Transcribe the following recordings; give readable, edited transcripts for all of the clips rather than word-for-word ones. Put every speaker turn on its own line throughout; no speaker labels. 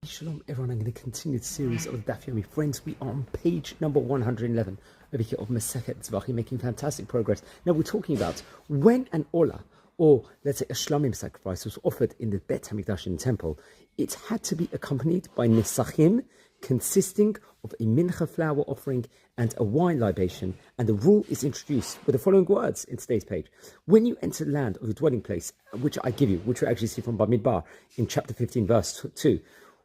Shalom everyone, I'm going to continue the series of Daf Yomi. Friends, we are on page number 111 over here of Masechet Zevachim, making fantastic progress. Now we're talking about when an Olah, or let's say a Shlamim sacrifice, was offered in the Bet HaMikdash in the temple, it had to be accompanied by Nesachim, consisting of a mincha flour offering and a wine libation, and the rule is introduced with the following words in today's page. When you enter the land of your dwelling place, which I give you, which we actually see from Bamidbar in chapter 15 verse 2,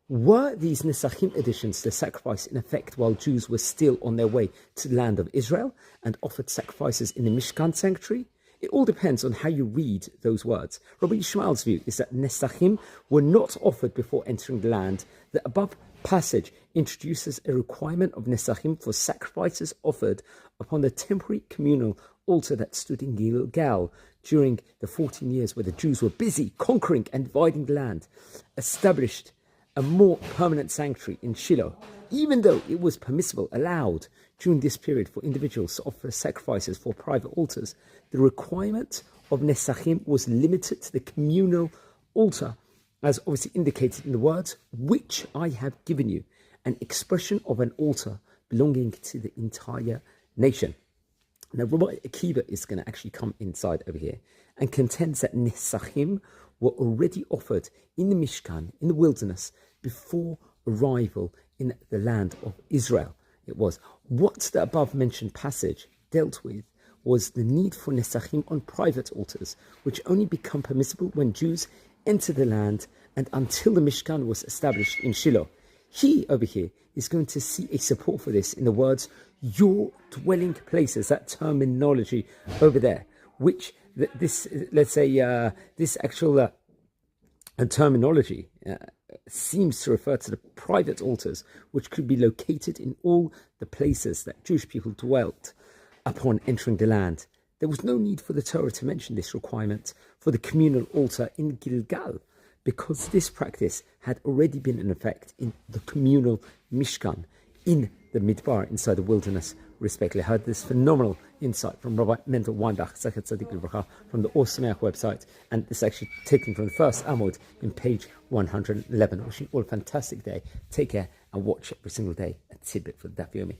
were these Nesachim additions to sacrifice in effect while Jews were still on their way to the land of Israel and offered sacrifices in the Mishkan sanctuary? It all depends on how you read those words. Rabbi Yishmael's view is that Nesachim were not offered before entering the land. The above passage introduces a requirement of Nesachim for sacrifices offered upon the temporary communal altar that stood in Gilgal during the 14 years where the Jews were busy conquering and dividing the land, established a more permanent sanctuary in Shiloh. Even though it was allowed during this period for individuals to offer sacrifices for private altars, the requirement of Nesachim was limited to the communal altar, as obviously indicated in the words, which I have given you, an expression of an altar belonging to the entire nation. Now, Rabbi Akiva is going to actually come inside over here and contends that Nesachim were already offered in the Mishkan, in the wilderness, before arrival in the land of Israel. It was what the above mentioned passage dealt with was the need for Nesachim on private altars, which only become permissible when Jews enter the land and until the Mishkan was established in Shiloh. He over here is going to see a support for this in the words, your dwelling places, that terminology over there, which this actual terminology seems to refer to the private altars, which could be located in all the places that Jewish people dwelt upon entering the land. There was no need for the Torah to mention this requirement for the communal altar in Gilgal, because this practice had already been in effect in the communal Mishkan in the Midbar, inside the wilderness, respectively. I heard this phenomenal insight from Rabbi Mendel Weinbach, Zechat Tzadik Livracha, from the Orsameach website, and this is actually taken from the first Amud in page 111. Wishing you all a fantastic day. Take care and watch every single day a tidbit for the Daf Yomi.